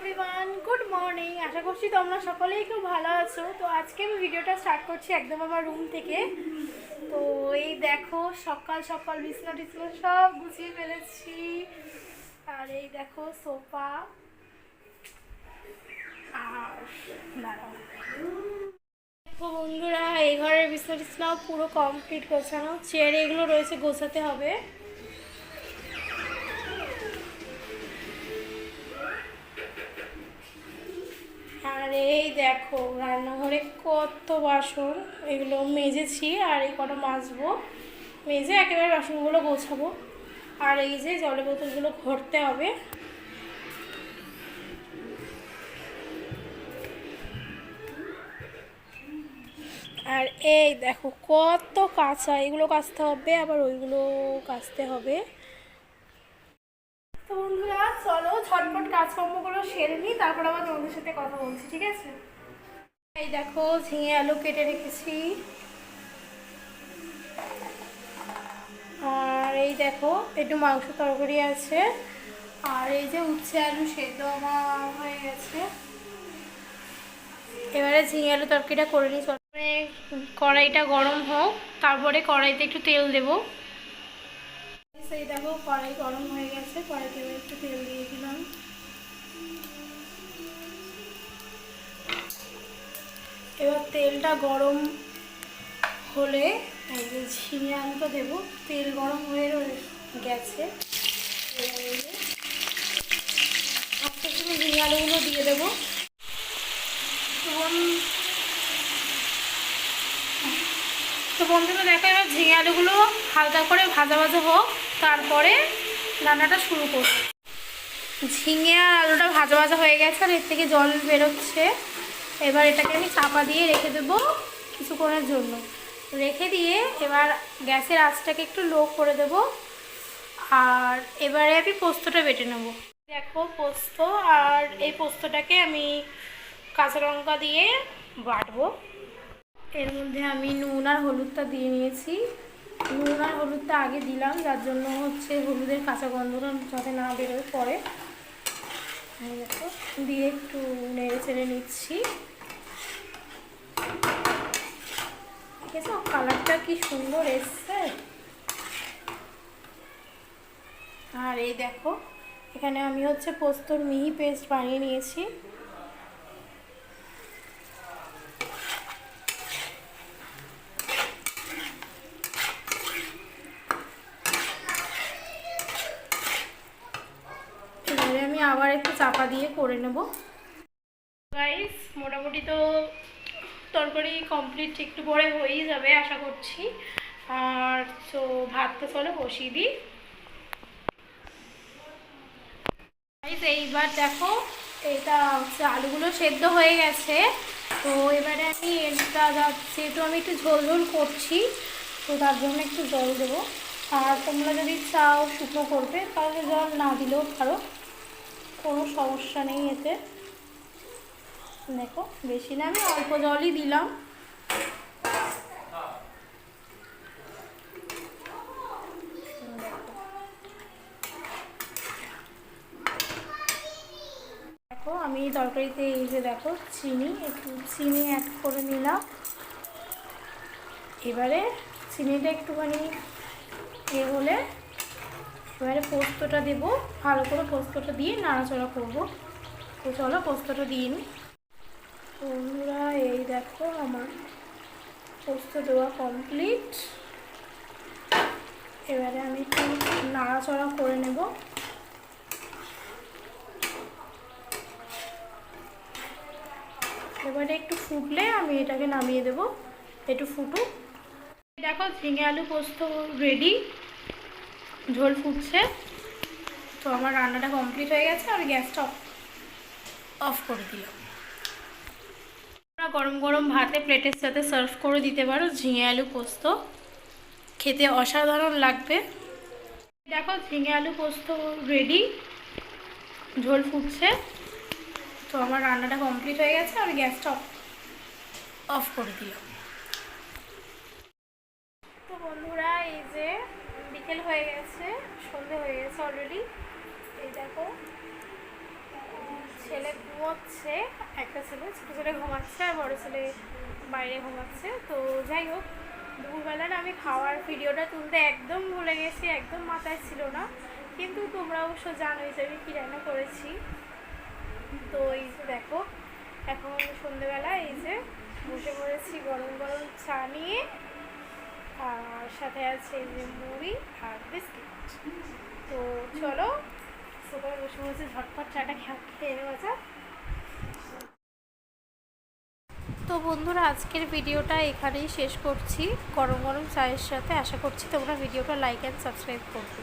Everyone, good morning. আশা করছি তোমরা সকলেই খুব ভালো আছো। তো আজকে আমি ভিডিওটা স্টার্ট করছি একদম আমার রুম থেকে। তো এই দেখো, সকাল সকাল বিছনা টিছনা সব গুছিয়ে ফেলেছি। আর এই দেখো সোফা। আর দাঁড়াও, দেখো বন্ধুরা, এই ঘরের বিছনা টিছনাও পুরো কমপ্লিট গোছানো। চেয়ার এগুলো রয়েছে, গোছাতে হবে। আর এই দেখো রান্নাঘরে কত বাসন, এগুলো মেজেছি আর এই কটা মাজবো। মেজে একেবারে বাসনগুলো গোছাবো। আর এই যে জলের বোতলগুলো ভরতে হবে। আর এই দেখো কত কাঁচা, এগুলো কাচতে হবে, আবার ওইগুলো কাচতে হবে। তো বন্ধুরা চলো ঝটপট কাজকর্মগুলো সেরে নিই, তারপর আবার তোমাদের সাথে কথা বলছি, ঠিক আছে? এই দেখো ঝিঙে আলু কেটে রেখেছি। আর এই দেখো একটু মাংস তরকারি আছে। আর এই যে উচ্ছে আলু সেদ্ধ আমার হয়ে গেছে। এবারে ঝিঙে আলু তরকারিটা করে নিই। কড়াইটা গরম হোক, তারপরে কড়াইতে একটু তেল দেবো। এই দেখো কড়াই গরম হয়ে গেছে, কড়াইতে এবার একটু তেল দিয়ে দিলাম। এবার তেলটা গরম হলে এই যে ঝিঙে আলুটা দেবো। তেল গরম হয়ে গেছে, আস্তে আস্তে ঝিঙে আলুগুলো দিয়ে দেবো। তো বন্ধুরা দেখো, এবার ঝিঙে আলুগুলো হালকা করে ভাজা ভাজা হোক, তারপরে রান্নাটা শুরু করব। ঝিঙে আর আলুটা ভাজা ভাজা হয়ে গেছে, আর এর থেকে জল বেরোচ্ছে। এবার এটাকে আমি চাপা দিয়ে রেখে দেবো কিছুক্ষণের জন্য। রেখে দিয়ে এবার গ্যাসের আঁচটাকে একটু লো করে দেব। আর এবারে আমি পোস্তটা বেটে নেব। দেখো পোস্ত, আর এই পোস্তটাকে আমি কাঁচা লঙ্কা দিয়ে বাটবো। এর মধ্যে আমি নুন আর হলুদটা দিয়ে নিয়েছি। নুন আর হলুদটা আগে দিলাম, যার জন্য হচ্ছে হলুদের কাঁচা গন্ধটা যাতে না বেরোয় পরে। দেখো দিয়ে একটু নেড়ে চেড়ে নিচ্ছি। দেখেছো কালারটা কি সুন্দর এসছে। আর এই দেখো এখানে আমি হচ্ছে পোস্তর মিহি পেস্ট বানিয়ে নিয়েছি। এবারে আমি আবার একটু চাপা দিয়ে করে নেব। গাইস মোটামুটি তো তরকারি কমপ্লিট, একটু পরে হয়েই যাবে আশা করছি। আর তো ভাতটা চলো বসিয়ে দিই। এইবার দেখো এটা হচ্ছে আলুগুলো সেদ্ধ হয়ে গেছে। তো এবারে আমি এটা যেহেতু আমি একটু ঝোল ঝোল করছি, তো তার জন্য একটু জল দেবো। আর তোমরা যদি চাও শুকনো করবে তাহলে জল না দিলেও পারো, কোনো সমস্যা নেই এতে। দেখো বেশি না, আমি অল্প জলই দিলাম। দেখো আমি তরকারিতে এই যে দেখো একটু চিনি অ্যাড করে নিলাম। এবারে চিনিটা একটুখানি হলে এবারে পোস্তটা দেবো। ভালো করে পোস্তটা দিয়ে নাড়াচাড়া করবো। তো চলো পোস্তটা দিয়ে নিই। বন্ধুরা এই দেখো আমার পোস্ত দেওয়া কমপ্লিট। এবারে আমি একটু নাড়াচাড়া করে নেব। এবারে একটু ফুটলে আমি এটাকে নামিয়ে দেব। একটু ফুটুক। দেখো ঝিঙে আলু পোস্ত রেডি, ঝোল ফুটছে। তো আমার রান্নাটা কমপ্লিট হয়ে গেছে, আমি গ্যাসটা অফ করে দিলাম। গরম গরম ভাতে প্লেটের সাথে সার্ভ করে দিতে পারো ঝিঙে আলু পোস্ত, খেতে অসাধারণ লাগবে। দেখো ঝিঙে আলু পোস্ত রেডি, ঝোল ফুটছে। তো আমার রান্নাটা কমপ্লিট হয়ে গেছে, আমি গ্যাসটা অফ করে দিলাম। তো বন্ধুরা এই যে বিকেল হয়ে গেছে, সন্ধে হয়ে গেছে অলরেডি। এই দেখো ছেলে ঘুমোচ্ছে, একটা ছেলে, ছোটো ছেলে ঘুমাচ্ছে আর বড়ো ছেলে বাইরে ঘুমাচ্ছে। তো যাই হোক, দুপুরবেলা না আমি খাওয়ার ভিডিওটা তুলতে একদম ভুলে গেছি, একদম মাথায় ছিল না। কিন্তু তোমরা অবশ্য জানোই যে আমি কী রান্না করেছি। তো এই যে দেখো, এখন সন্ধেবেলা এই যে বসে পড়েছি গরম গরম চা নিয়ে, আর সাথে আছে এই যে মুড়ি আর বিস্কিট। তো চলো সবাই বসে বসে ঝটপট চাটা খেয়ে নেওয়া যাক। তো বন্ধুরা, আজকের ভিডিওটা এখানেই শেষ করছি গরম গরম চায়ের সাথে। আশা করছি তোমরা ভিডিওটা লাইক অ্যান্ড সাবস্ক্রাইব করবে।